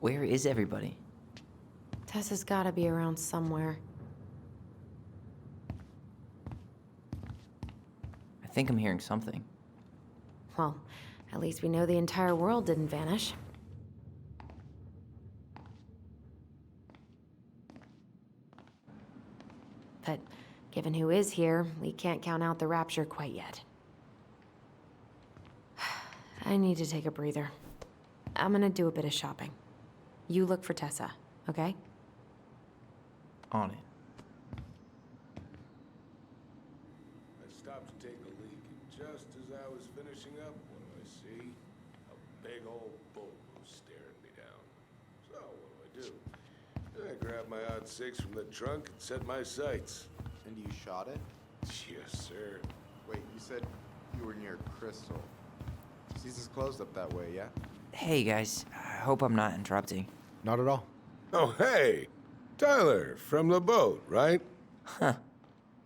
Where is everybody? Tessa's gotta be around somewhere. I think I'm hearing something. Well, at least we know the entire world didn't vanish. But given who is here, we can't count out the rapture quite yet. I need to take a breather. I'm gonna do a bit of shopping. You look for Tessa, okay? On it. I stopped to take a leak, and just as I was finishing up, what do I see? A big old boat was staring me down. So, what do? I grabbed my odd six from the trunk and set my sights. And you shot it? Yes, sir. Wait, you said you were near Crystal. Season's closed up that way, yeah? Hey guys, I hope I'm not interrupting. Not at all. Oh, hey! Tyler, from the boat, right? Huh.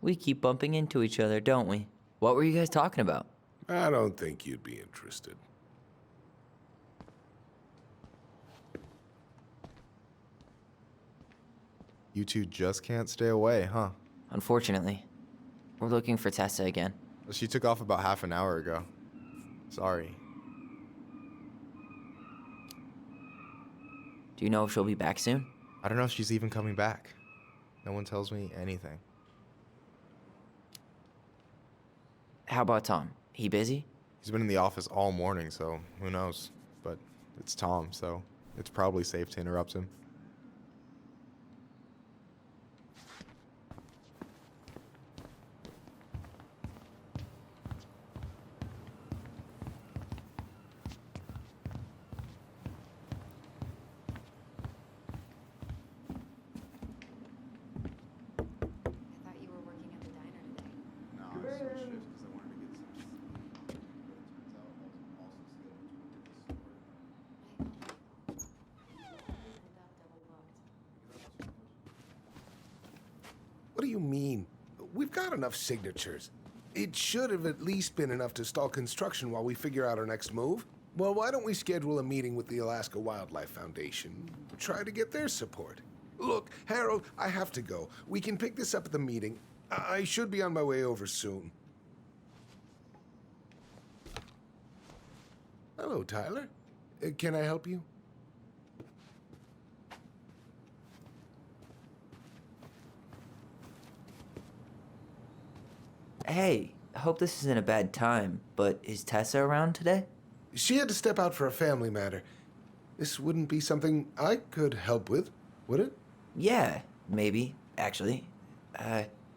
We keep bumping into each other, don't we? What were you guys talking about? I don't think you'd be interested. You two just can't stay away, huh? Unfortunately, we're looking for Tessa again. She took off about half an hour ago. Sorry. Do you know if she'll be back soon? I don't know if she's even coming back. No one tells me anything. How about Tom? He busy? He's been in the office all morning, so who knows? But it's Tom, so it's probably safe to interrupt him. I thought you were working at the diner today. No, I switched shifts because I wanted to get some sleep. But it turns out I was also scheduled to work at the store. What do you mean? We've got enough signatures. It should have at least been enough to stall construction while we figure out our next move. Well, why don't we schedule a meeting with the Alaska Wildlife Foundation? Try to get their support. Look, Harold, I have to go. We can pick this up at the meeting. I should be on my way over soon. Hello, Tyler. Can I help you? Hey, I hope this isn't a bad time, but is Tessa around today? She had to step out for a family matter. This wouldn't be something I could help with, would it? Yeah, maybe, actually.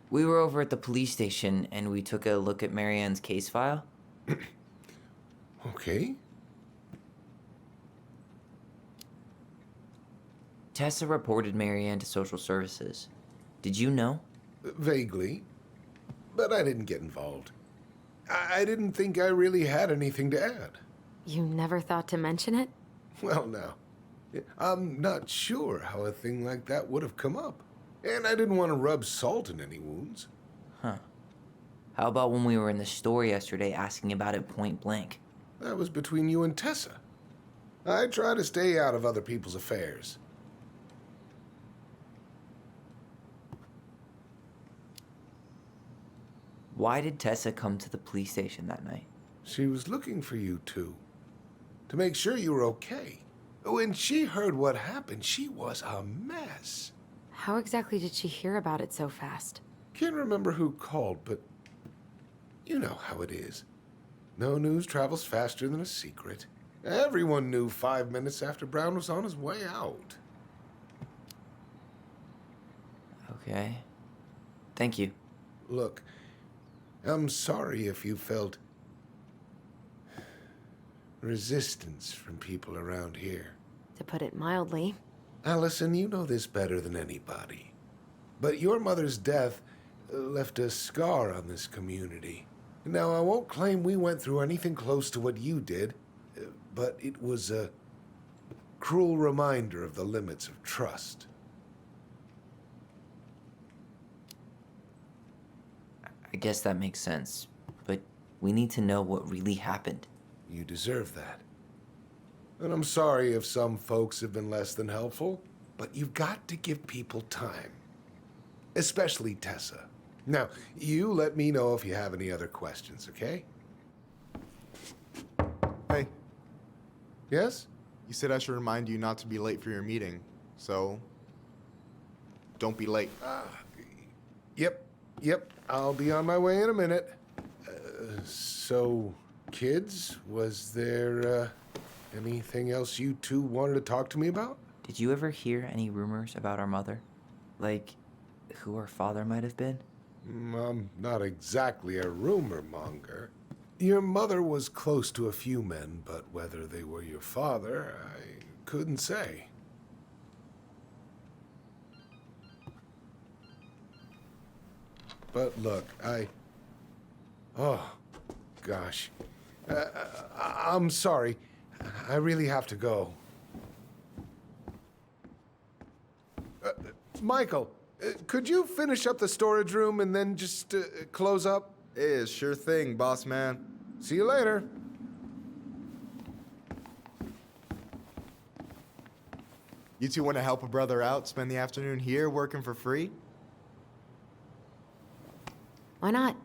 We were over at the police station and we took a look at Marianne's case file. Okay. Tessa reported Marianne to social services. Did you know? Vaguely. But I didn't get involved. I didn't think I really had anything to add. You never thought to mention it? Well, now, I'm not sure how a thing like that would have come up. And I didn't want to rub salt in any wounds. Huh. How about when we were in the store yesterday asking about it point blank? That was between you and Tessa. I try to stay out of other people's affairs. Why did Tessa come to the police station that night? She was looking for you two. To make sure you were okay. When she heard what happened, she was a mess. How exactly did she hear about it so fast? Can't remember who called, but you know how it is. No news travels faster than a secret. Everyone knew 5 minutes after Brown was on his way out. Okay. Thank you. Look, I'm sorry if you felt resistance from people around here. To put it mildly. Allison, you know this better than anybody. But your mother's death left a scar on this community. Now, I won't claim we went through anything close to what you did, but it was a cruel reminder of the limits of trust. I guess that makes sense, but we need to know what really happened. You deserve that. And I'm sorry if some folks have been less than helpful, but you've got to give people time. Especially Tessa. Now, you let me know if you have any other questions, okay? Hey, Yes? you said I should remind you not to be late for your meeting, so don't be late. Yep. I'll be on my way in a minute. So, kids, was there anything else you two wanted to talk to me about? Did you ever hear any rumors about our mother? Like, who our father might have been? I'm not exactly a rumor monger. Your mother was close to a few men, but whether they were your father, I couldn't say. But look, oh, gosh. I'm sorry. I really have to go. Michael, could you finish up the storage room and then just close up? Sure thing, boss man. See you later. You two want to help a brother out, spend the afternoon here working for free? Why not?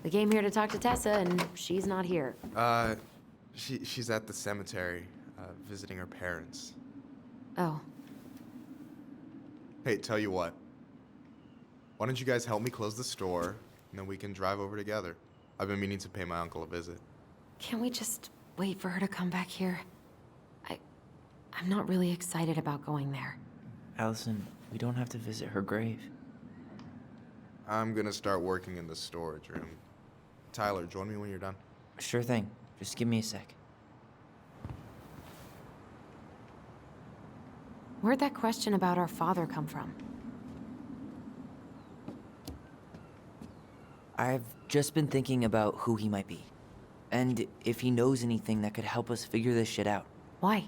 We came here to talk to Tessa, and she's not here. She's at the cemetery, visiting her parents. Oh, Hey, tell you what. Why don't you guys help me close the store, and then we can drive over together? I've been meaning to pay my uncle a visit. can't we just wait for her to come back here? I'm not really excited about going there. Allison, we don't have to visit her grave. I'm gonna start working in the storage room. Tyler, join me when you're done. Sure thing. Just give me a sec. Where'd that question about our father come from? I've just been thinking about who he might be. And if he knows anything that could help us figure this shit out. Why?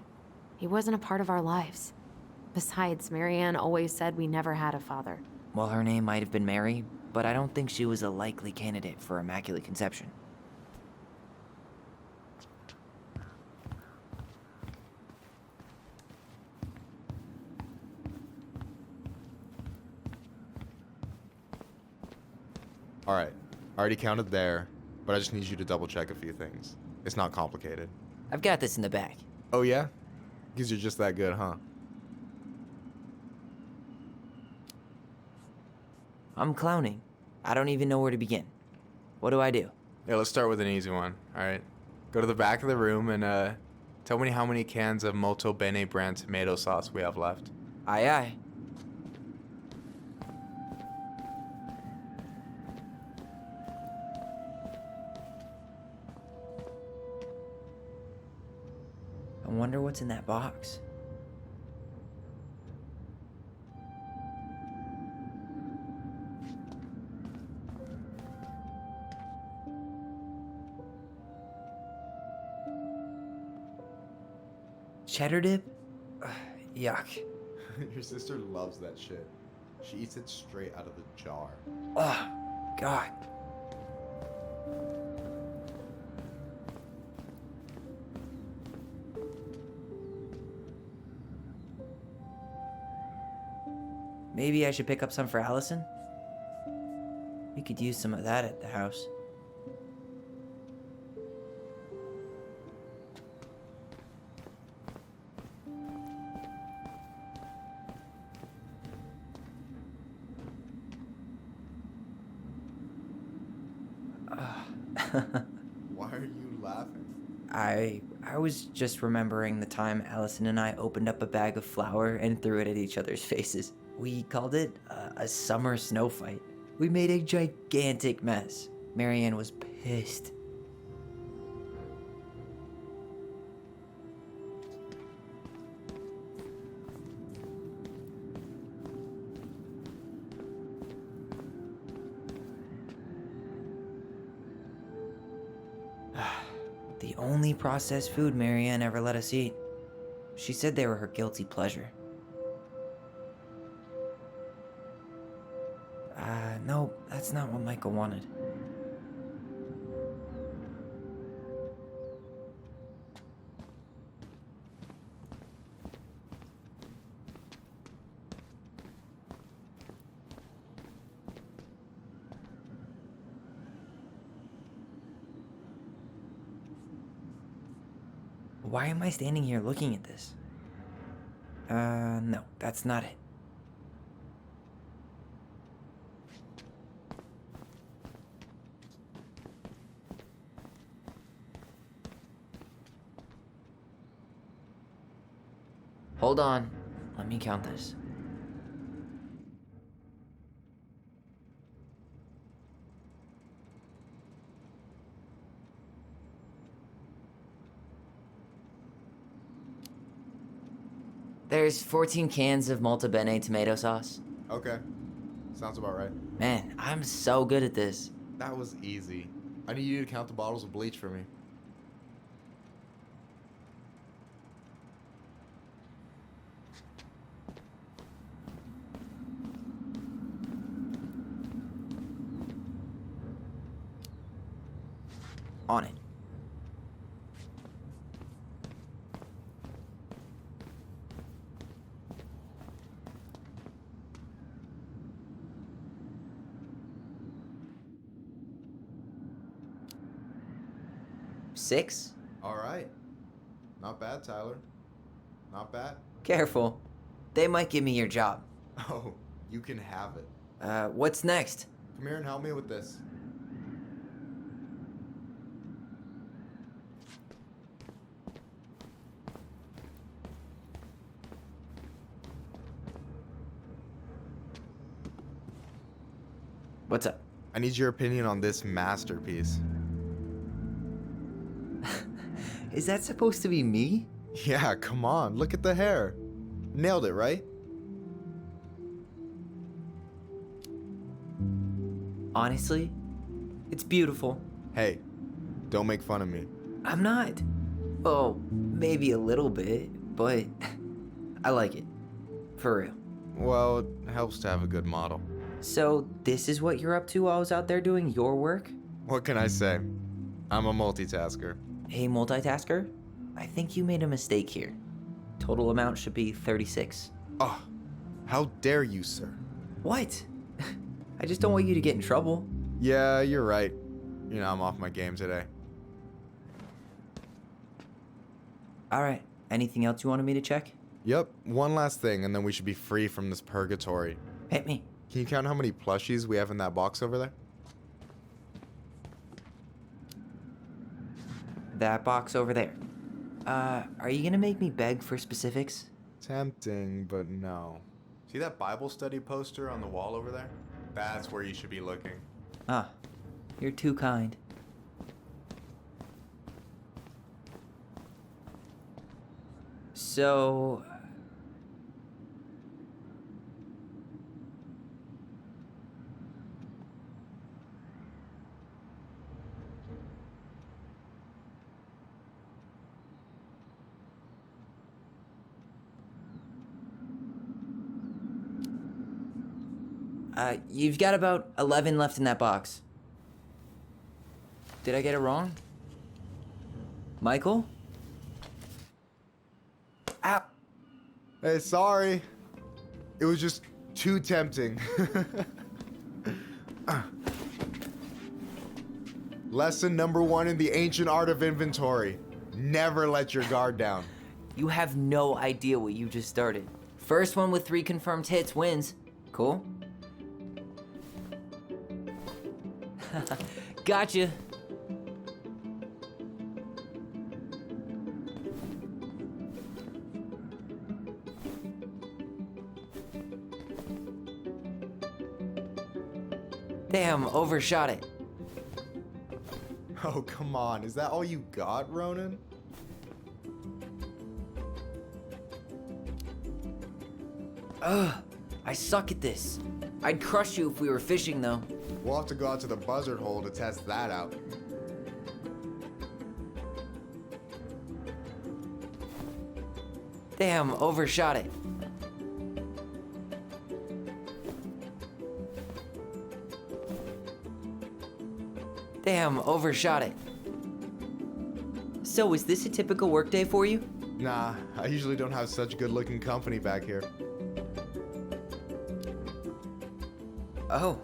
He wasn't a part of our lives. Besides, Marianne always said we never had a father. Well, her name might have been Mary, but I don't think she was a likely candidate for Immaculate Conception. All right, I already counted there, but I just need you to double check a few things. It's not complicated. I've got this in the bag. Oh yeah? Because you're just that good, huh? I'm clowning. I don't even know where to begin. What do I do? Yeah, let's start with an easy one, all right? Go to the back of the room and tell me how many cans of Molto Bene brand tomato sauce we have left. Aye, aye. I wonder what's in that box. Cheddar dip? Ugh, yuck. Your sister loves that shit. She eats it straight out of the jar. Ugh, God. Maybe I should pick up some for Allison? We could use some of that at the house. Why are you laughing? I was just remembering the time Allison and I opened up a bag of flour and threw it at each other's faces. We called it a summer snow fight. We made a gigantic mess. Marianne was pissed. The only processed food Marianne ever let us eat. She said they were her guilty pleasure. No, that's not what Michael wanted. Why am I standing here looking at this? No, that's not it. Hold on. Let me count this. There's 14 cans of Malta Bene tomato sauce. Okay. Sounds about right. Man, I'm so good at this. That was easy. I need you to count the bottles of bleach for me. On it. Six? All right. Not bad, Tyler. Not bad. Careful. They might give me your job. Oh, you can have it. What's next? Come here and help me with this. What's up? I need your opinion on this masterpiece. Is that supposed to be me? Yeah, come on. Look at the hair. Nailed it, right? Honestly, it's beautiful. Hey, don't make fun of me. I'm not. Oh, maybe a little bit, but I like it. For real. Well, it helps to have a good model. So, this is what you're up to while I was out there doing your work? What can I say? I'm a multitasker. Hey, multitasker, I think you made a mistake here. Total amount should be 36. Oh, how dare you, sir? What? I just don't want you to get in trouble. Yeah, you're right. You know, I'm off my game today. Alright, anything else you wanted me to check? Yep, one last thing, and then we should be free from this purgatory. Hit me. Can you count how many plushies we have in that box over there? That box over there. Are you gonna make me beg for specifics? Tempting, but no. See that Bible study poster on the wall over there? That's where you should be looking. Ah, you're too kind. So... you've got about 11 left in that box. Did I get it wrong? Michael? Ow! Hey, sorry. It was just too tempting. Lesson number 1 in the ancient art of inventory. Never let your guard down. You have no idea what you just started. First one with 3 confirmed hits wins. Cool? Gotcha. Damn, overshot it. Oh, come on. Is that all you got, Ronan? Ugh, I suck at this. I'd crush you if we were fishing, though. We'll have to go out to the buzzard hole to test that out. Damn, overshot it. Damn, overshot it. So, is this a typical workday for you? Nah, I usually don't have such good-looking company back here. Oh,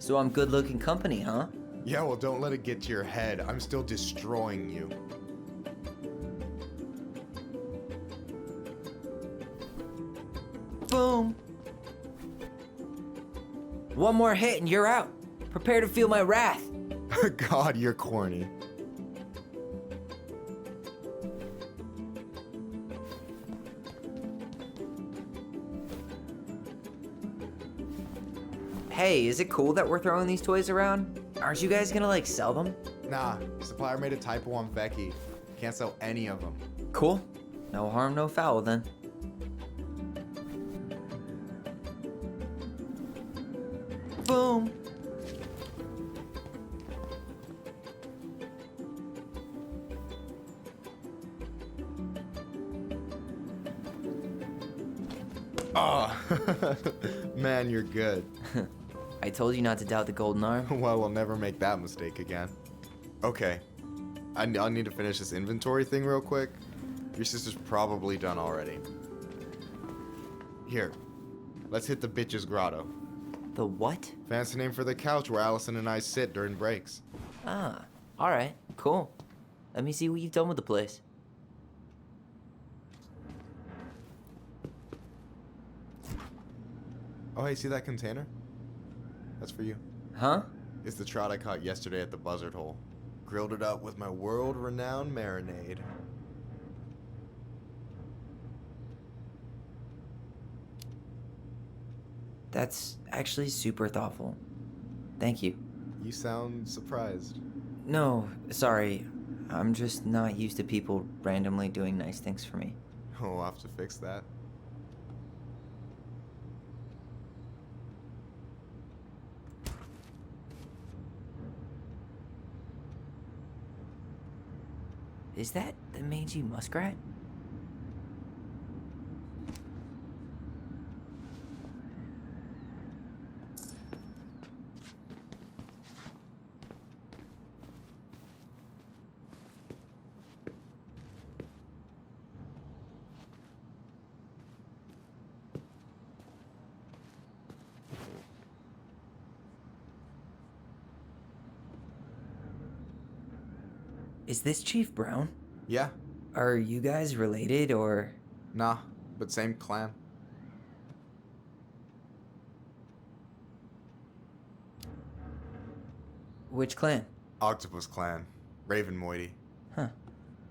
so I'm good-looking company, huh? Yeah, well, don't let it get to your head. I'm still destroying you. Boom. One more hit and you're out. Prepare to feel my wrath. God, you're corny. Hey, is it cool that we're throwing these toys around? Aren't you guys gonna, like, sell them? Nah, supplier made a typo on Becky. Can't sell any of them. Cool. No harm, no foul then. Boom. Oh, man, you're good. I told you not to doubt the golden arm. Well, we'll never make that mistake again. Okay, I need to finish this inventory thing real quick. Your sister's probably done already. Here, let's hit the bitch's grotto. The what? Fancy name for the couch where Allison and I sit during breaks. Ah, alright, cool. Let me see what you've done with the place. Oh, hey, see that container? That's for you. Huh? It's the trout I caught yesterday at the buzzard hole. Grilled it up with my world-renowned marinade. That's actually super thoughtful. Thank you. You sound surprised. No, sorry. I'm just not used to people randomly doing nice things for me. Oh, we'll have to fix that. Is that the mangy muskrat? Is this Chief Brown? Yeah? Are you guys related or? Nah, but same clan. Which clan? Octopus clan. Raven Moiety. Huh.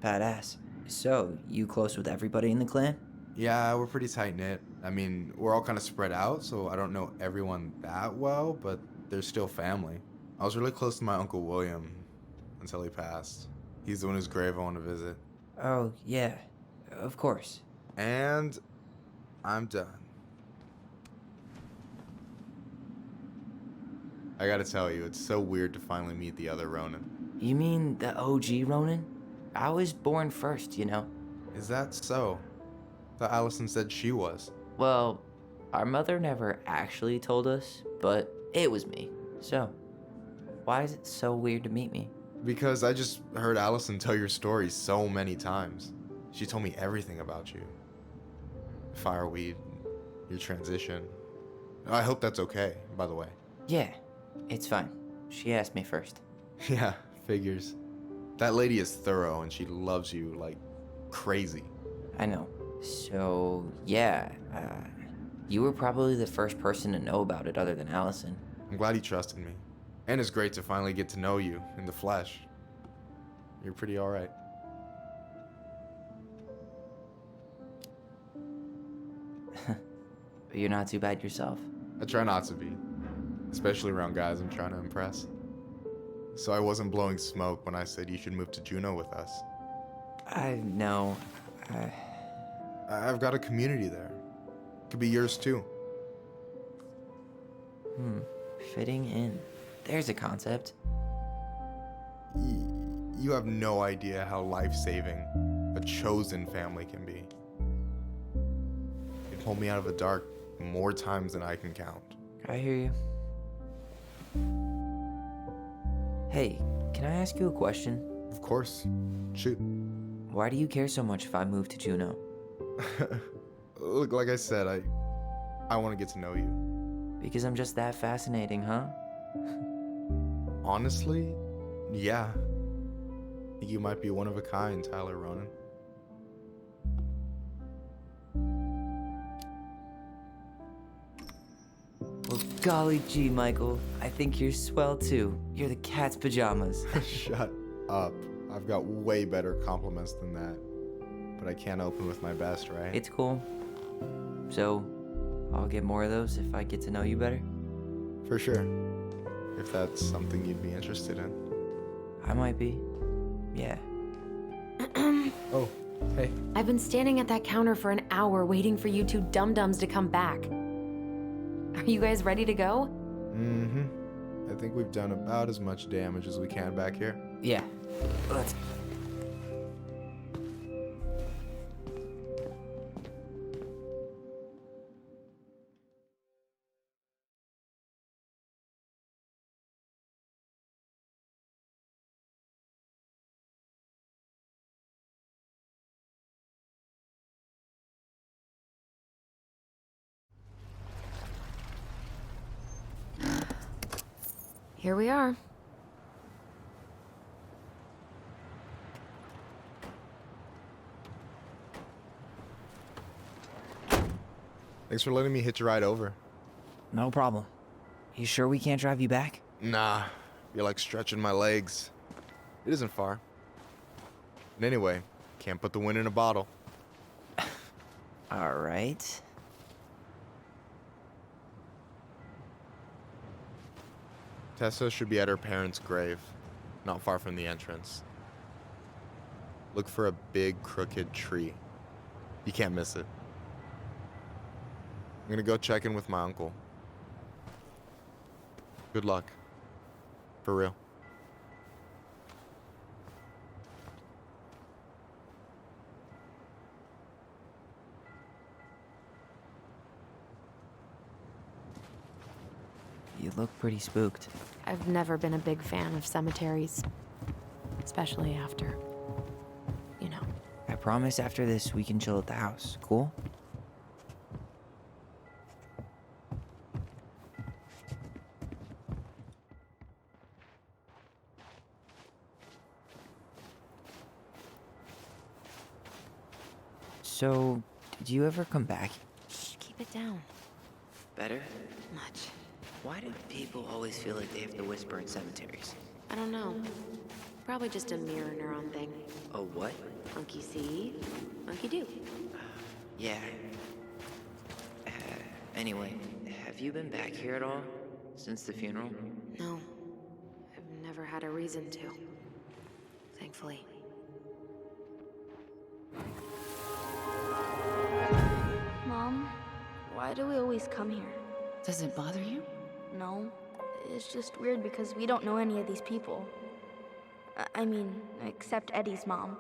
Badass. So, you close with everybody in the clan? Yeah, we're pretty tight-knit. I mean, we're all kind of spread out, so I don't know everyone that well, but they're still family. I was really close to my Uncle William until he passed. He's the one whose grave I want to visit. Oh, yeah. Of course. And I'm done. I gotta tell you, it's so weird to finally meet the other Ronin. You mean the OG Ronin? I was born first, you know. Is that so? Thought Allison said she was. Well, our mother never actually told us, but it was me. So, why is it so weird to meet me? Because I just heard Allison tell your story so many times. She told me everything about you. Fireweed, your transition. I hope that's okay, by the way. Yeah, it's fine. She asked me first. Yeah, figures. That lady is thorough and she loves you like crazy. I know. So, yeah, you were probably the first person to know about it other than Allison. I'm glad he trusted me. And it's great to finally get to know you in the flesh. You're pretty alright. But you're not too bad yourself. I try not to be. Especially around guys I'm trying to impress. So I wasn't blowing smoke when I said you should move to Juneau with us. I know. I've got a community there. Could be yours too. Fitting in. There's a concept. You have no idea how life-saving a chosen family can be. It pulled me out of the dark more times than I can count. I hear you. Hey, can I ask you a question? Of course. Shoot. Why do you care so much if I move to Juneau? Look, like I said, I want to get to know you. Because I'm just that fascinating, huh? Honestly, yeah. I think you might be one of a kind, Tyler Ronin. Oh, golly gee, Michael. I think you're swell too. You're the cat's pajamas. Shut up. I've got way better compliments than that. But I can't open with my best, right? It's cool. So, I'll get more of those if I get to know you better. For sure. If that's something you'd be interested in. I might be. Yeah. Oh, hey. I've been standing at that counter for an hour waiting for you two dum-dums to come back. Are you guys ready to go? Mm-hmm. I think we've done about as much damage as we can back here. Yeah. Let's. Here we are. Thanks for letting me hitch a ride over. No problem. You sure we can't drive you back? Nah, you're like stretching my legs. It isn't far. And anyway, can't put the wind in a bottle. All right. Tessa should be at her parents' grave, not far from the entrance. Look for a big crooked tree. You can't miss it. I'm gonna go check in with my uncle. Good luck. For real. You look pretty spooked. I've never been a big fan of cemeteries. Especially after, you know. I promise after this we can chill at the house. Cool? So, did you ever come back? Shh, keep it down. Better? Much. Why do people always feel like they have to whisper in cemeteries? I don't know. Probably just a mirror neuron thing. Oh, what? Monkey see, monkey do. Yeah. Anyway, have you been back here at all? Since the funeral? No. I've never had a reason to. Thankfully. Mom, why do we always come here? Does it bother you? No, it's just weird because we don't know any of these people. I mean, except Eddie's mom.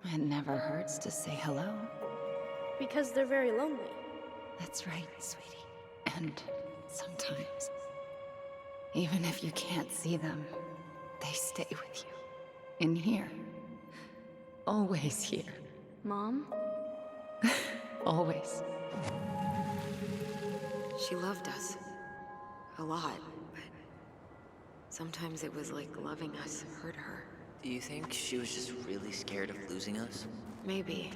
It never hurts to say hello. Because they're very lonely. That's right, sweetie. And sometimes, even if you can't see them, they stay with you. In here. Always here. Mom? Always. She loved us. A lot, but sometimes it was like loving us hurt her. Do you think she was just really scared of losing us? Maybe.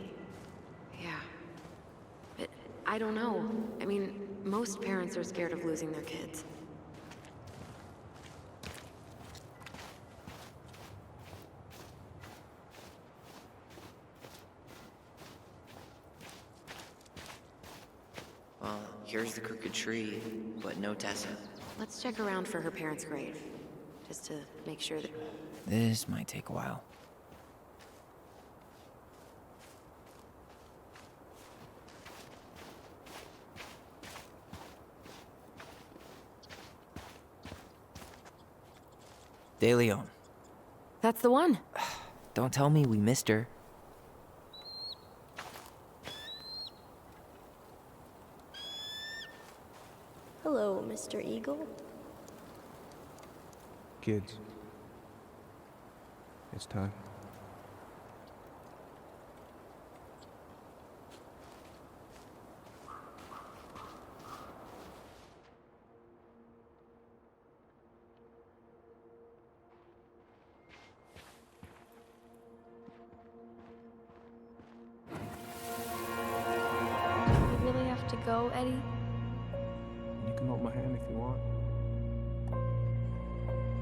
Yeah. But I don't know. I mean, most parents are scared of losing their kids. Well, here's the crooked tree, but no Tessa. Let's check around for her parents' grave. Just to make sure that... This might take a while. De Leon. That's the one! Don't tell me we missed her. Hello, Mr. Eagle. Kids. It's time. We really have to go, Eddie? You can go my hand if you want.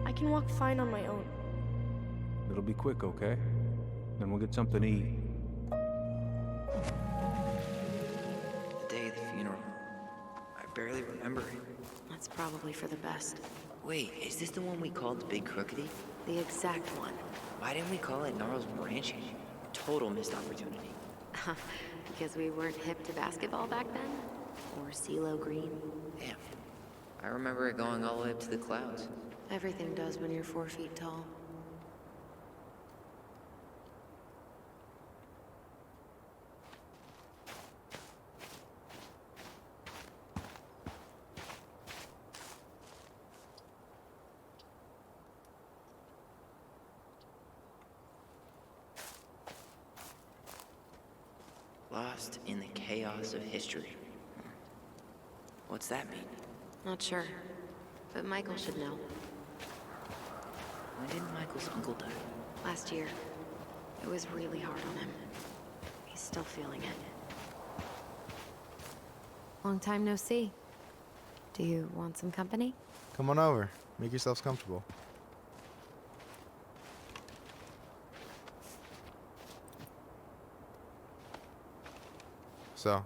I can walk fine on my own. It'll be quick, okay? Then we'll get something to eat. The day of the funeral. I barely remember it. That's probably for the best. Wait, is this the one we called Big Crookedy? The exact one. Why didn't we call it Gnarls Ranching? Total missed opportunity. Because we weren't hip to basketball back then? Or CeeLo Green? Damn. I remember it going all the way up to the clouds. Everything does when you're 4 feet tall. Lost in the chaos of history. What's that mean? Not sure. But Michael should know. When did Michael's uncle die? Last year. It was really hard on him. He's still feeling it. Long time no see. Do you want some company? Come on over. Make yourselves comfortable. So,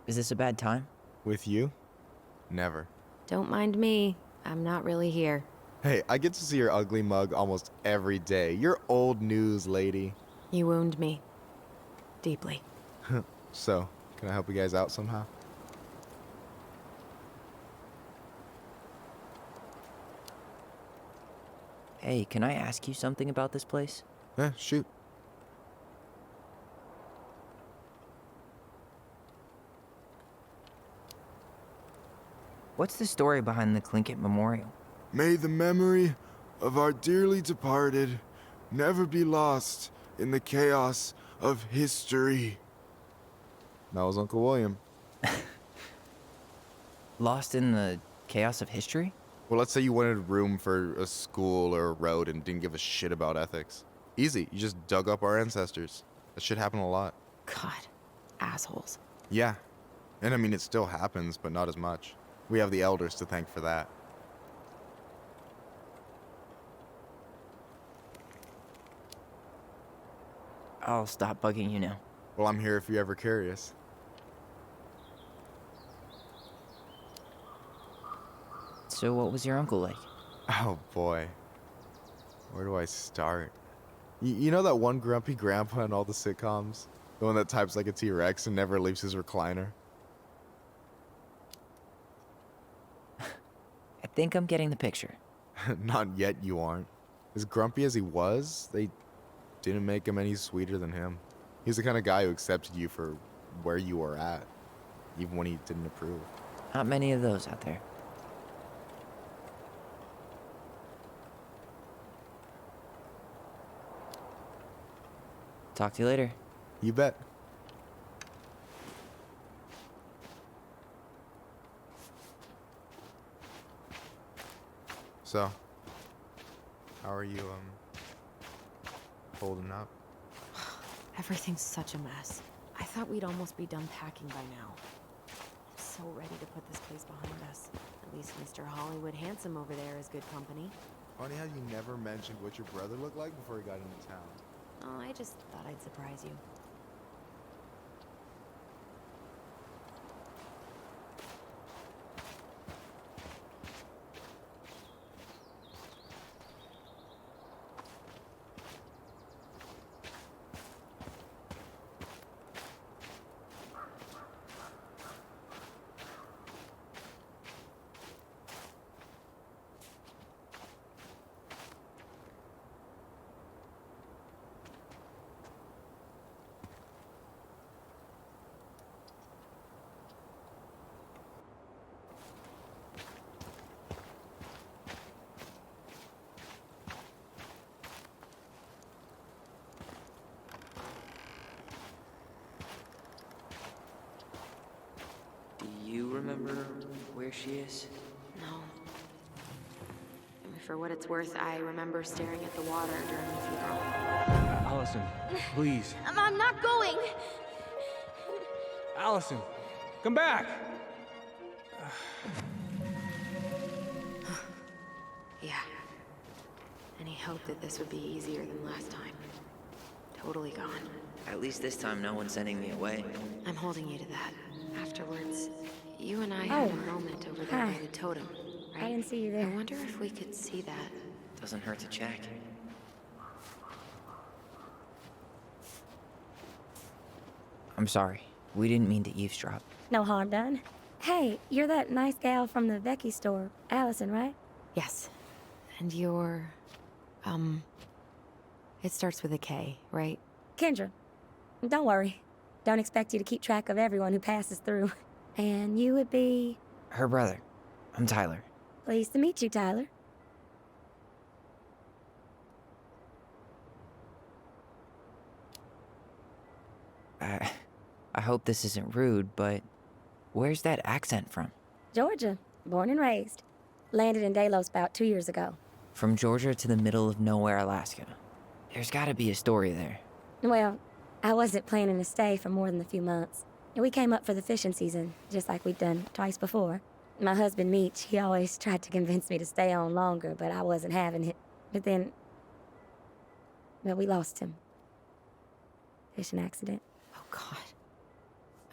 Is this a bad time? with you? Never. Don't mind me. I'm not really here. Hey, I get to see your ugly mug almost every day. You're old news, lady. You wound me. Deeply. So, can I help you guys out somehow? Hey, can I ask you something about this place? Shoot. What's the story behind the Tlingit Memorial? May the memory of our dearly departed never be lost in the chaos of history. That was Uncle William. Lost in the chaos of history? Well, let's say you wanted room for a school or a road and didn't give a shit about ethics. Easy. You just dug up our ancestors. That shit happened a lot. God. Assholes. Yeah. And I mean, it still happens, but not as much. We have the elders to thank for that. I'll stop bugging you now. Well, I'm here if you're ever curious. So what was your uncle like? Oh boy. Where do I start? You know that one grumpy grandpa in all the sitcoms? The one that types like a T-Rex and never leaves his recliner? I think I'm getting the picture. Not yet, you aren't. As grumpy as he was, they didn't make him any sweeter than him. He's the kind of guy who accepted you for where you were at, even when he didn't approve. Not many of those out there. Talk to you later. You bet. So, how are you, holding up? Everything's such a mess. I thought we'd almost be done packing by now. I'm so ready to put this place behind us. At least Mr. Hollywood Handsome over there is good company. Funny how you never mentioned what your brother looked like before he got into town. Oh, I just thought I'd surprise you. Do you remember where she is? No. I mean, for what it's worth, I remember staring at the water during the funeral. Allison, please. I'm not going. Allison, come back! Yeah. Any hope that this would be easier than last time? Totally gone. At least this time no one's sending me away. I'm holding you to that. Afterwards, you and I had a moment over there by the totem, right? I didn't see you there. I wonder if we could see that. Doesn't hurt to check. I'm sorry. We didn't mean to eavesdrop. No harm done. Hey, you're that nice gal from the Vecchi store, Allison, right? Yes. And you're... It starts with a K, right? Kendra. Don't worry. Don't expect you to keep track of everyone who passes through. And you would be... Her brother. I'm Tyler. Pleased to meet you, Tyler. I hope this isn't rude, but where's that accent from? Georgia. Born and raised. Landed in Delos about 2 years ago. From Georgia to the middle of nowhere, Alaska. There's gotta be a story there. Well, I wasn't planning to stay for more than a few months. We came up for the fishing season, just like we'd done twice before. My husband, Meech, he always tried to convince me to stay on longer, but I wasn't having it. But then... Well, we lost him. Fishing accident. Oh, God.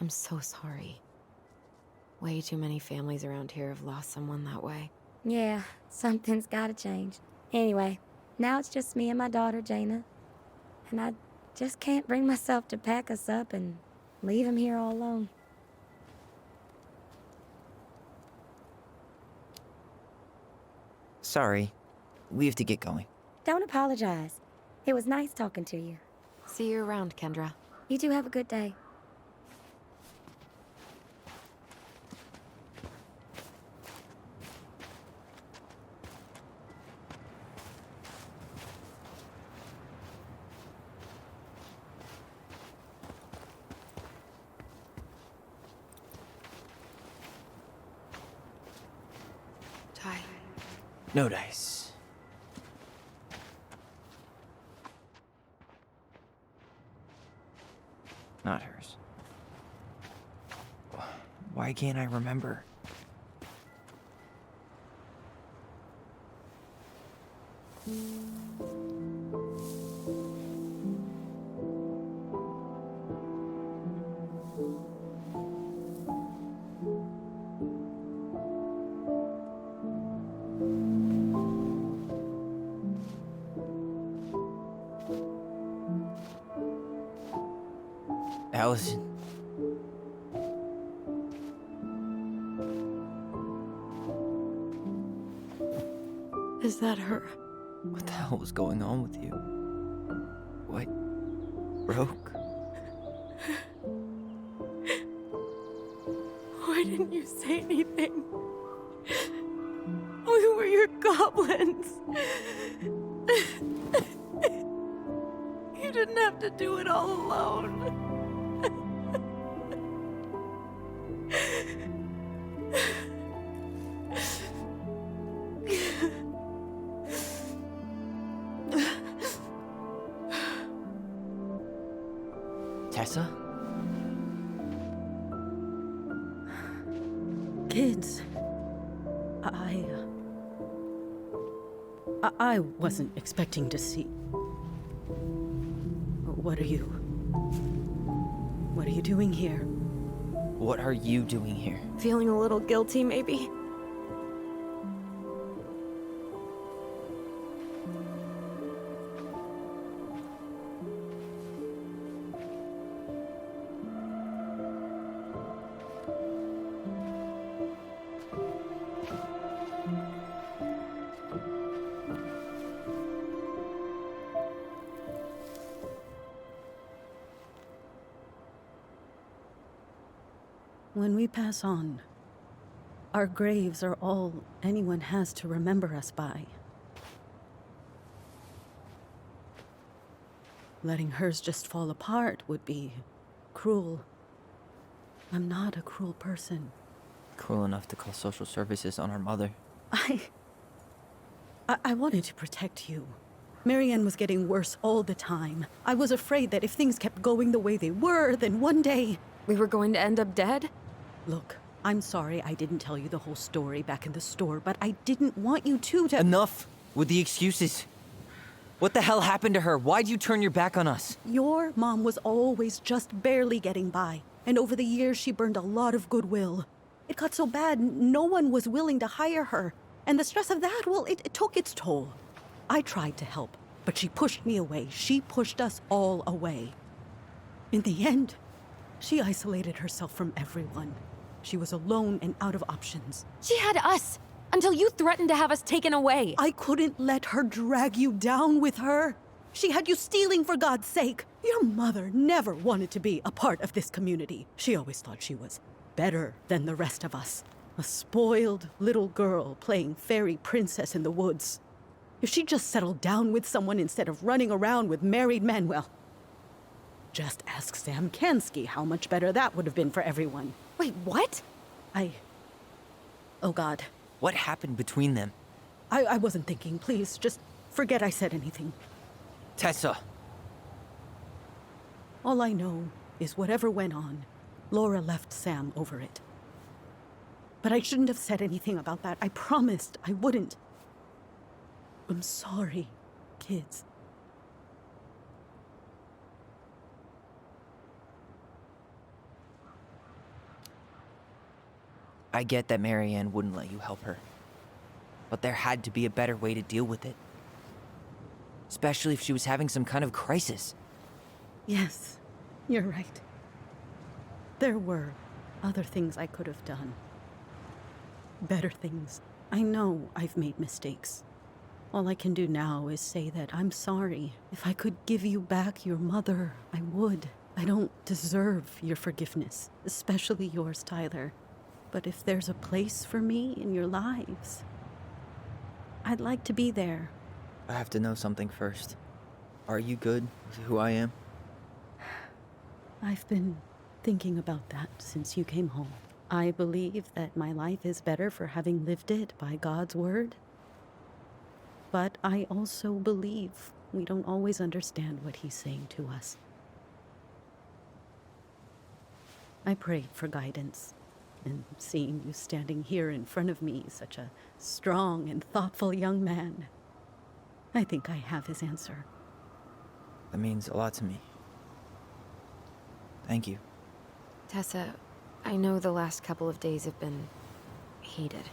I'm so sorry. Way too many families around here have lost someone that way. Yeah, something's gotta change. Anyway, now it's just me and my daughter, Jaina. And I just can't bring myself to pack us up and leave him here all alone. Sorry. We have to get going. Don't apologize. It was nice talking to you. See you around, Kendra. You two have a good day. Ty. No dice. Not hers. Why can't I remember? Allison. Is that her? What the hell was going on with you? What broke? Why didn't you say anything? We were your goblins. You didn't have to do it all alone. Tessa? Kids, I wasn't expecting to see. What are you doing here? What are you doing here? Feeling a little guilty, maybe? When we pass on, our graves are all anyone has to remember us by. Letting hers just fall apart would be cruel. I'm not a cruel person. Cruel enough to call social services on our mother. I wanted to protect you. Marianne was getting worse all the time. I was afraid that if things kept going the way they were, then one day... We were going to end up dead? Look, I'm sorry I didn't tell you the whole story back in the store, but I didn't want you to. Enough with the excuses. What the hell happened to her? Why'd you turn your back on us? Your mom was always just barely getting by, and over the years she burned a lot of goodwill. It got so bad, no one was willing to hire her, and the stress of that, well, it took its toll. I tried to help, but she pushed me away. She pushed us all away. In the end, she isolated herself from everyone. She was alone and out of options. She had us until you threatened to have us taken away. I couldn't let her drag you down with her. She had you stealing for God's sake. Your mother never wanted to be a part of this community. She always thought she was better than the rest of us. A spoiled little girl playing fairy princess in the woods. If she just settled down with someone instead of running around with married men, well, just ask Sam Kansky how much better that would have been for everyone. Wait, what? Oh God. What happened between them? I wasn't thinking. Please, just forget I said anything. Tessa! All I know is whatever went on, Laura left Sam over it. But I shouldn't have said anything about that. I promised I wouldn't. I'm sorry, kids. I get that Marianne wouldn't let you help her. But there had to be a better way to deal with it. Especially if she was having some kind of crisis. Yes, you're right. There were other things I could have done. Better things. I know I've made mistakes. All I can do now is say that I'm sorry. If I could give you back your mother, I would. I don't deserve your forgiveness, especially yours, Tyler. But if there's a place for me in your lives, I'd like to be there. I have to know something first. Are you good with who I am? I've been thinking about that since you came home. I believe that my life is better for having lived it by God's word. But I also believe we don't always understand what he's saying to us. I prayed for guidance, and seeing you standing here in front of me, such a strong and thoughtful young man, I think I have his answer. That means a lot to me. Thank you. Tessa, I know the last couple of days have been heated.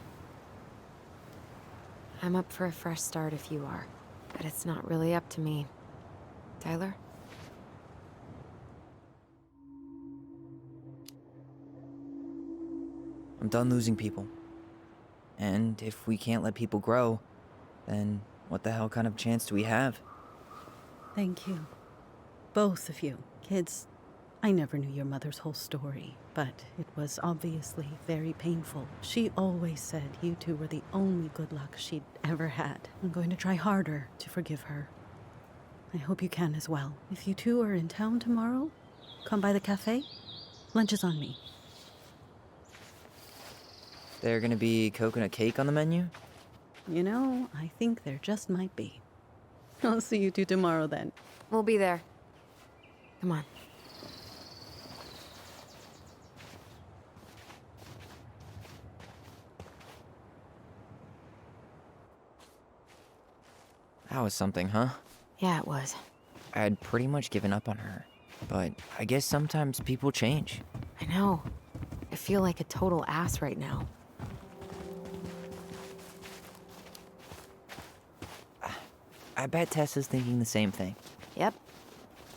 I'm up for a fresh start if you are, but it's not really up to me. Tyler? I'm done losing people. And if we can't let people grow, then what the hell kind of chance do we have? Thank you. Both of you. Kids, I never knew your mother's whole story, but it was obviously very painful. She always said you two were the only good luck she'd ever had. I'm going to try harder to forgive her. I hope you can as well. If you two are in town tomorrow, come by the cafe. Lunch is on me. There gonna be coconut cake on the menu? You know, I think there just might be. I'll see you two tomorrow then. We'll be there. Come on. That was something, huh? Yeah, it was. I had pretty much given up on her. But I guess sometimes people change. I know. I feel like a total ass right now. I bet Tessa's thinking the same thing. Yep.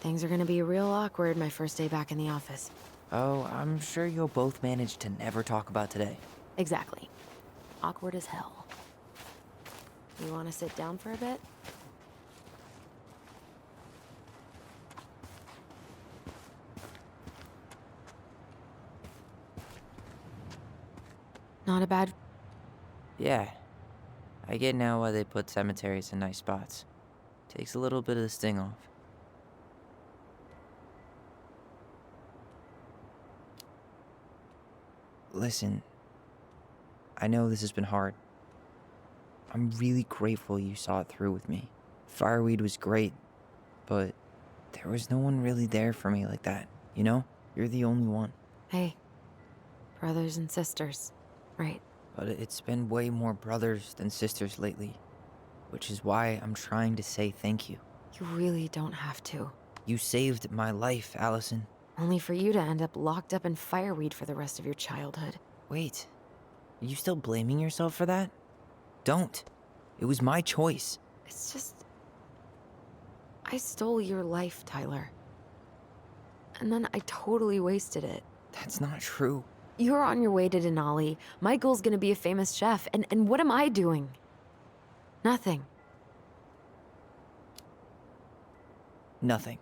Things are gonna be real awkward my first day back in the office. Oh, I'm sure you'll both manage to never talk about today. Exactly. Awkward as hell. You wanna sit down for a bit? Not a bad... Yeah. I get now why they put cemeteries in nice spots. Takes a little bit of the sting off. Listen, I know this has been hard. I'm really grateful you saw it through with me. Fireweed was great, but there was no one really there for me like that, you know? You're the only one. Hey, Brothers and sisters, right? But it's been way more brothers than sisters lately, which is why I'm trying to say thank you. You really don't have to. You saved my life, Allison. Only for you to end up locked up in fireweed for the rest of your childhood. Wait, are you still blaming yourself for that? Don't. It was my choice. It's just... I stole your life, Tyler. And then I totally wasted it. That's not true. You're on your way to Denali. Michael's gonna be a famous chef, and what am I doing? Nothing. Nothing.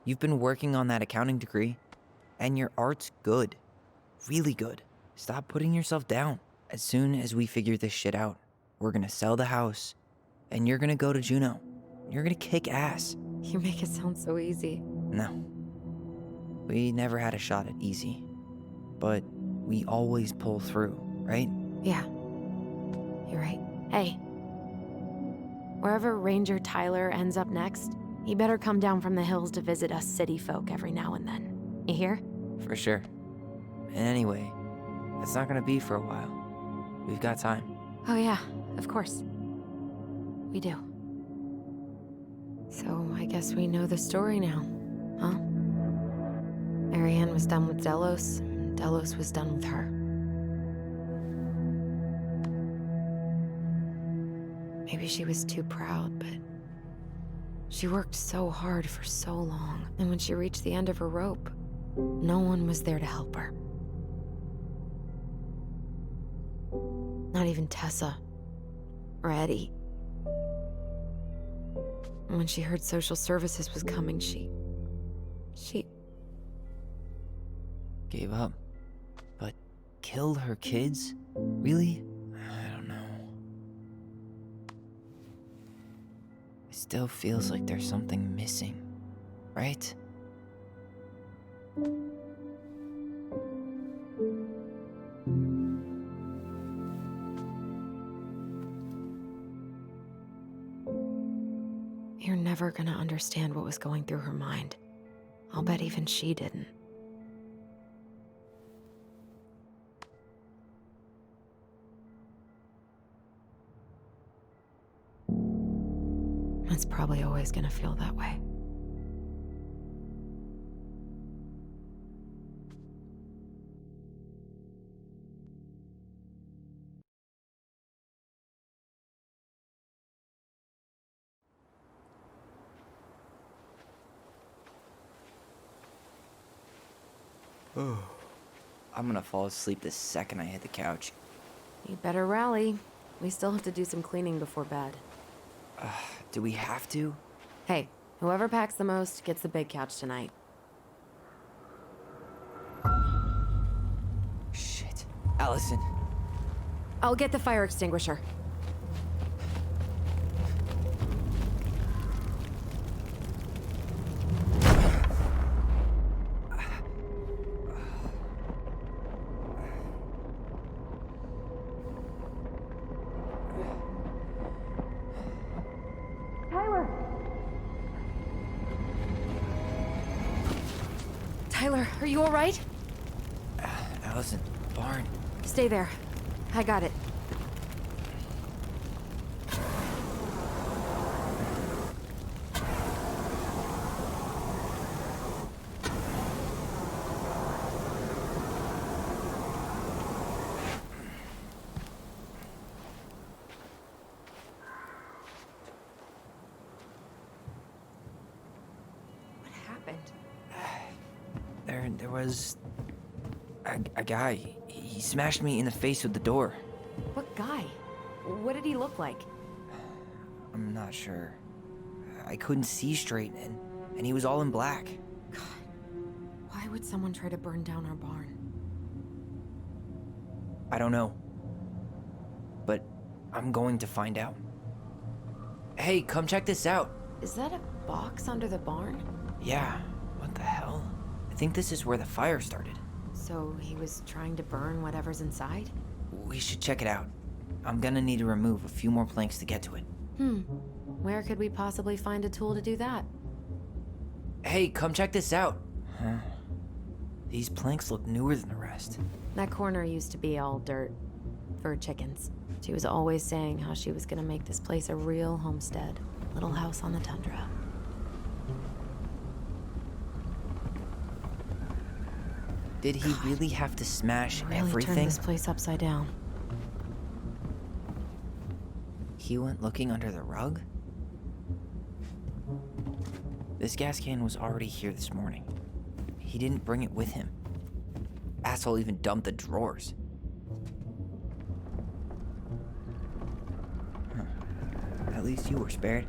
You've been working on that accounting degree, and your art's good. Really good. Stop putting yourself down. As soon as we figure this shit out, we're gonna sell the house, and you're gonna go to Juneau. You're gonna kick ass. You make it sound so easy. No. We never had a shot at easy. But we always pull through, right? Yeah. You're right. Hey. Wherever Ranger Tyler ends up next, he better come down from the hills to visit us city folk every now and then. You hear? For sure. And anyway, it's not gonna be for a while. We've got time. Oh yeah, of course. We do. So I guess we know the story now, huh? Marianne was done with Delos, and Delos was done with her. Maybe she was too proud, but she worked so hard for so long, and when she reached the end of her rope, no one was there to help her. Not even Tessa or Eddie. And when she heard social services was coming, she Gave up. But killed her kids? Really? I don't know. It still feels like there's something missing, right? You're never gonna understand what was going through her mind. I'll bet even she didn't. It's probably always gonna feel that way. I'm gonna fall asleep the second I hit the couch. You better rally. We still have to do some cleaning before bed. Do we have to? Hey, whoever packs the most gets the big couch tonight. Shit. Allison. I'll get the fire extinguisher. Tyler, are you all right? Allison, barn. Stay there. I got it. What happened? There was a guy. He smashed me in the face with the door. What guy? What did he look like? I'm not sure. I couldn't see straight, and he was all in black. God, why would someone try to burn down our barn? I don't know. But I'm going to find out. Hey, come check this out. Is that a box under the barn? Yeah, what the hell? I think this is where the fire started. So he was trying to burn whatever's inside? We should check it out. I'm gonna need to remove a few more planks to get to it. Where could we possibly find a tool to do that? Hey, come check this out. Huh? These planks look newer than the rest. That corner used to be all dirt for chickens. She was always saying how she was gonna make this place a real homestead. Little house on the tundra. Did he really have to smash Really everything? turned this place upside down. He went looking under the rug? This gas can was already here this morning. He didn't bring it with him. Asshole even dumped the drawers. Huh. At least you were spared.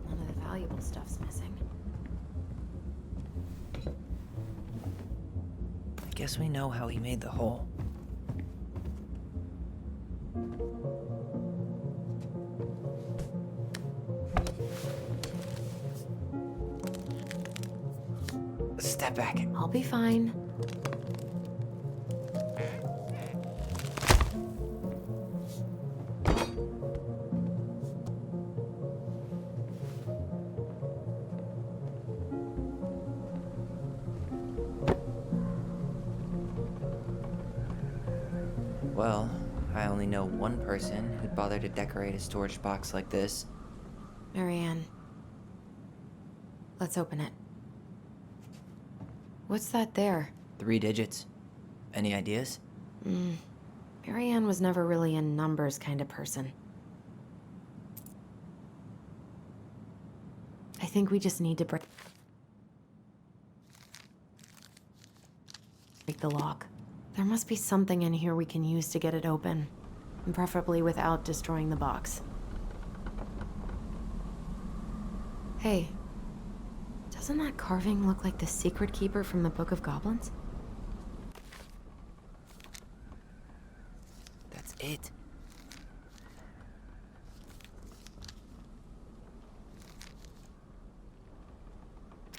None of the valuable stuff's missing. I guess we know how he made the hole. Step back. I'll be fine. Well, I only know one person who'd bother to decorate a storage box like this. Marianne. Let's open it. What's that there? 3 digits. Any ideas? Marianne was never really a numbers kind of person. I think we just need to break the lock. There must be something in here we can use to get it open, and preferably without destroying the box. Hey, doesn't that carving look like the secret keeper from the Book of Goblins? That's it.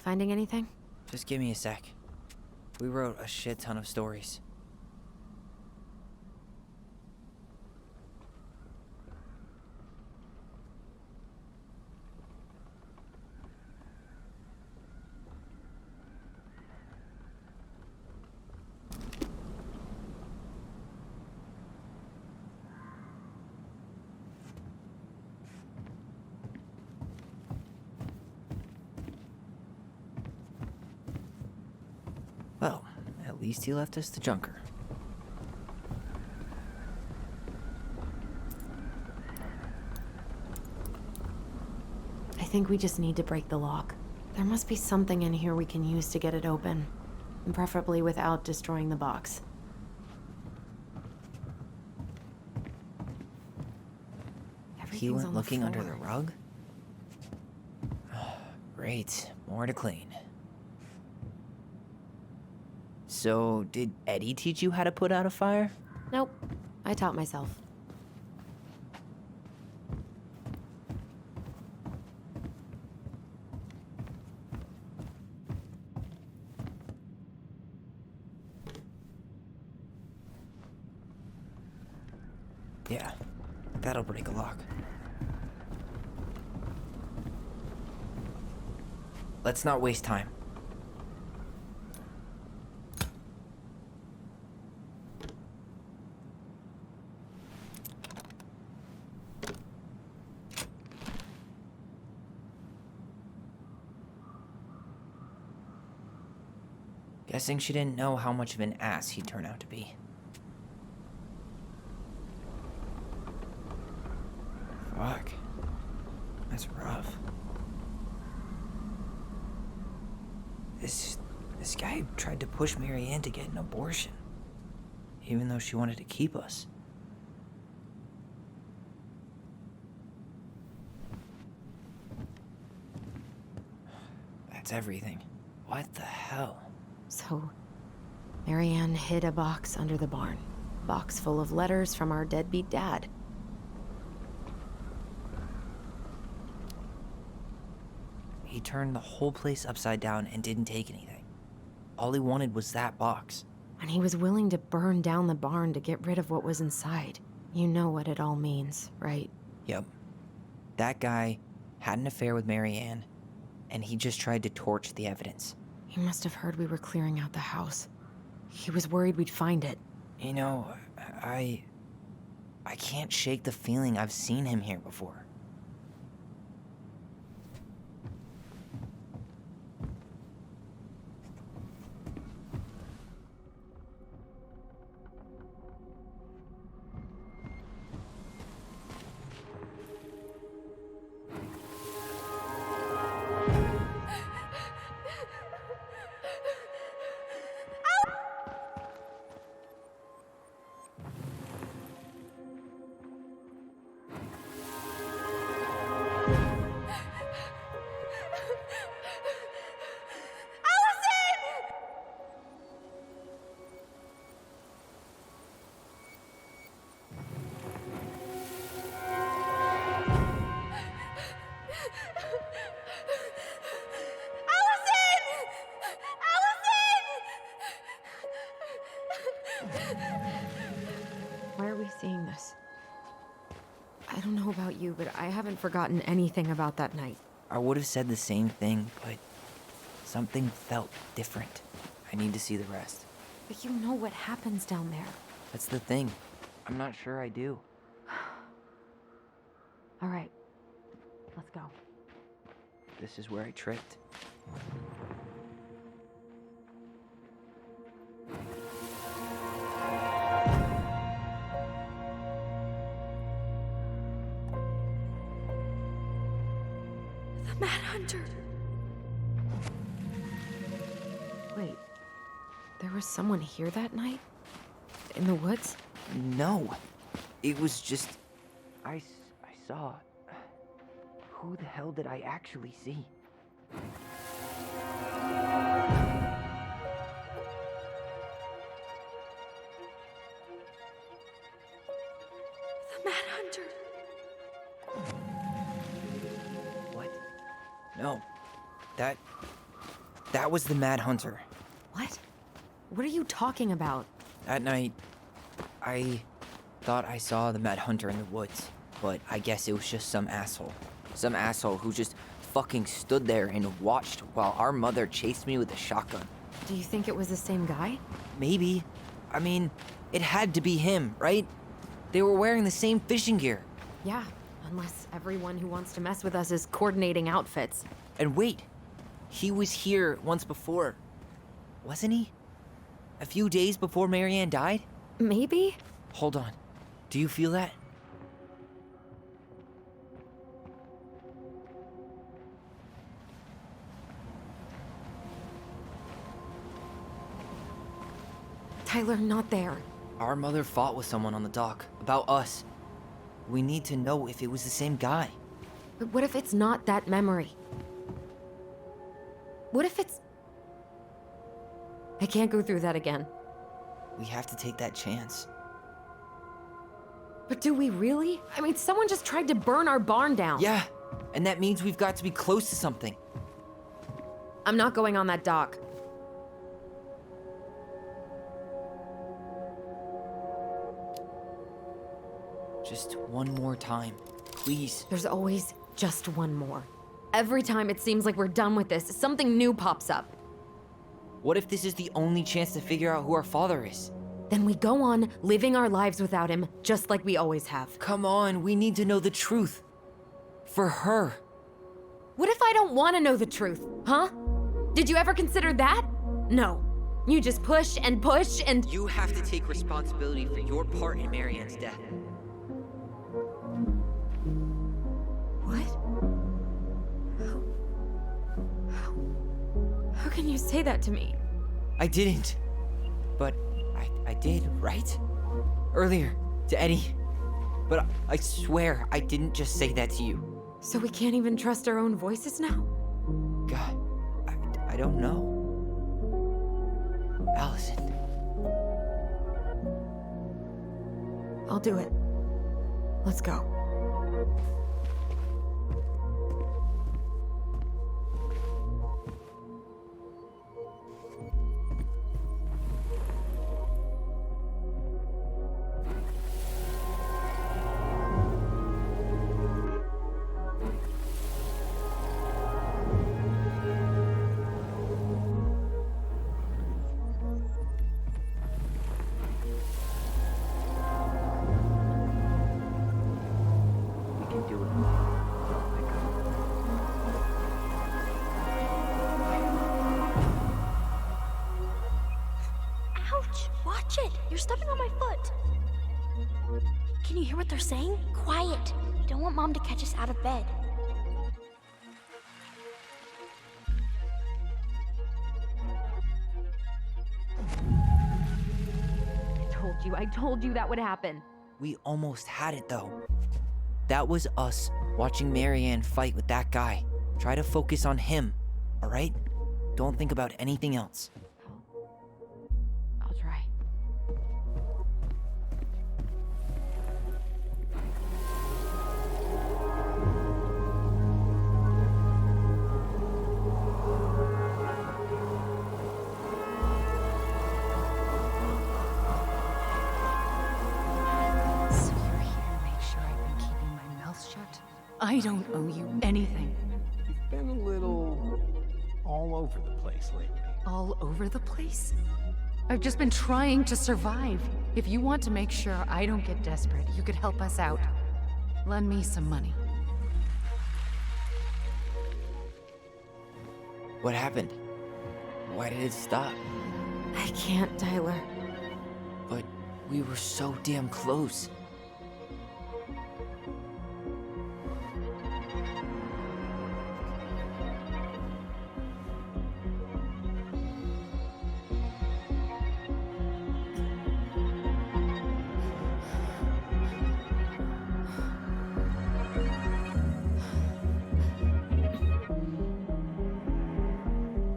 Finding anything? Just give me a sec. We wrote a shit ton of stories. Well, at least he left us the junker. I think we just need to break the lock. There must be something in here we can use to get it open, and preferably without destroying the box. He Everything's went on looking under the floor. rug? Great, more to clean. So, did Eddie teach you how to put out a fire? Nope, I taught myself. Yeah, that'll break a lock. Let's not waste time. Guessing she didn't know how much of an ass he'd turn out to be. Fuck. That's rough. This guy tried to push Marianne to get an abortion, even though she wanted to keep us. That's everything. What the hell? So, Marianne hid a box under the barn. Box full of letters from our deadbeat dad. He turned the whole place upside down and didn't take anything. All he wanted was that box. And he was willing to burn down the barn to get rid of what was inside. You know what it all means, right? Yep. That guy had an affair with Marianne, and he just tried to torch the evidence. He must have heard we were clearing out the house. He was worried we'd find it. You know, I can't shake the feeling I've seen him here before. Why are we seeing this? I don't know about you, but I haven't forgotten anything about that night. I would have said the same thing, but something felt different. I need to see the rest. But you know what happens down there. That's the thing. I'm not sure I do. All right, let's go. This is where I tripped. The Mad Hunter. Wait, there was someone here that night? In the woods? No. It was just... I saw... Who the hell did I actually see? The Mad Hunter. What? No. That was the Mad Hunter. What? What are you talking about? That night, I thought I saw the Mad Hunter in the woods, but I guess it was just some asshole. Some asshole who just fucking stood there and watched while our mother chased me with a shotgun. Do you think it was the same guy? Maybe. I mean, it had to be him, right? They were wearing the same fishing gear. Yeah, unless everyone who wants to mess with us is coordinating outfits. And wait, he was here once before, wasn't he? A few days before Marianne died? Maybe? Hold on. Do you feel that? Tyler, not there. Our mother fought with someone on the dock about us. We need to know if it was the same guy. But what if it's not that memory? What if it's... I can't go through that again. We have to take that chance. But do we really? I mean, someone just tried to burn our barn down. Yeah, and that means we've got to be close to something. I'm not going on that dock. Just one more time, please. There's always just one more. Every time it seems like we're done with this, something new pops up. What if this is the only chance to figure out who our father is? Then we go on living our lives without him, just like we always have. Come on, we need to know the truth. For her. What if I don't want to know the truth, huh? Did you ever consider that? No. You just push and push and... You have to take responsibility for your part in Marianne's death. What? How can you say that to me? I didn't. But I did, right? Earlier, to Eddie. But I swear I didn't just say that to you. So we can't even trust our own voices now? God, I don't know. Allison. I'll do it. Let's go. You're stepping on my foot. Can you hear what they're saying? Quiet. We don't want Mom to catch us out of bed. I told you that would happen. We almost had it though. That was us watching Marianne fight with that guy. Try to focus on him, all right? Don't think about anything else. I'll try. I don't owe you anything. You've been a little all over the place lately. All over the place? I've just been trying to survive. If you want to make sure I don't get desperate, you could help us out. Lend me some money. What happened? Why did it stop? I can't, Tyler. But we were so damn close.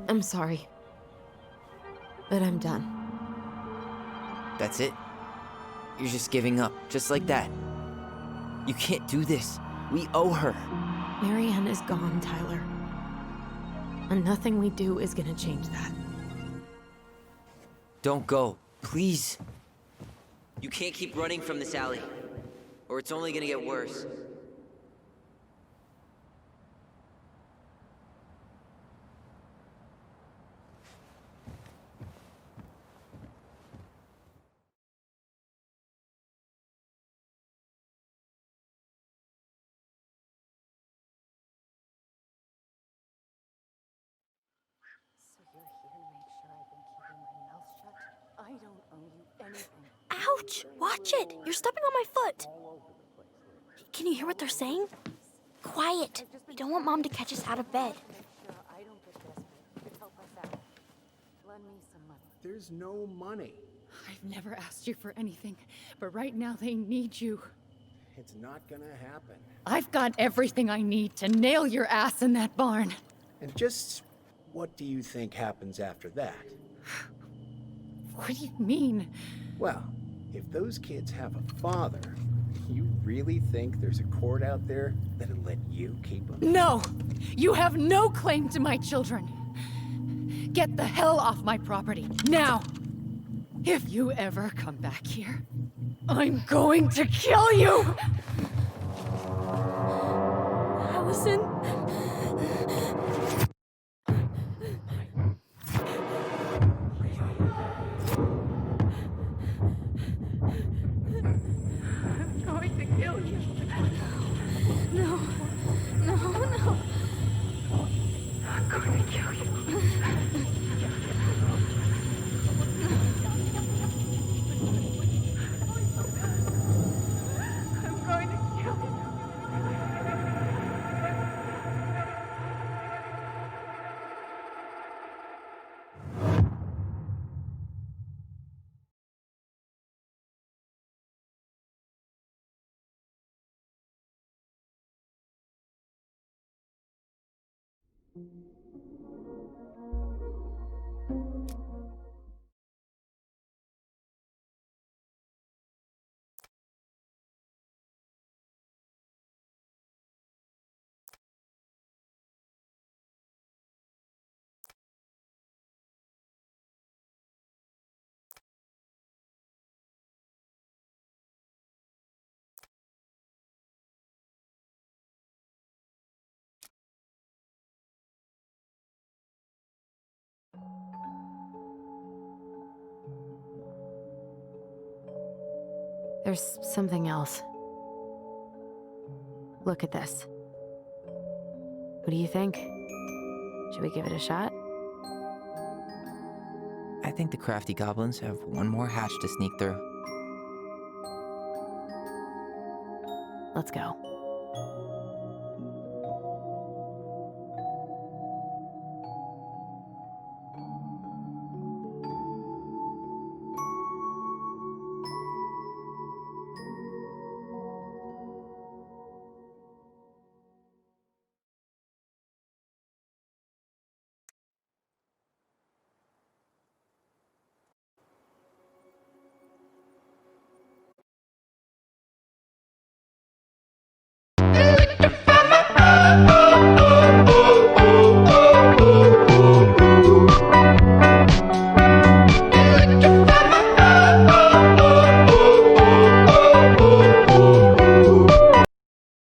I'm sorry. But I'm done. That's it? You're just giving up, just like that. You can't do this. We owe her. Marianne is gone, Tyler. And nothing we do is gonna change that. Don't go, please. You can't keep running from this alley, or it's only gonna get worse. I don't owe you anything. Ouch! Watch it! You're stepping on my foot. Can you hear what they're saying? Quiet. We don't want Mom to catch us out of bed. I don't get desperate. You could help us out. Lend me some money. There's no money. I've never asked you for anything, but right now they need you. It's not gonna happen. I've got everything I need to nail your ass in that barn. And just what do you think happens after that? What do you mean? Well, if those kids have a father, you really think there's a court out there that'll let you keep them? No! You have no claim to my children. Get the hell off my property, now! If you ever come back here, I'm going to kill you! Allison? I'm going to kill you. No. No, no. I'm going to kill you. I'm going to kill you. There's something else. Look at this. What do you think? Should we give it a shot? I think the crafty goblins have one more hatch to sneak through. Let's go.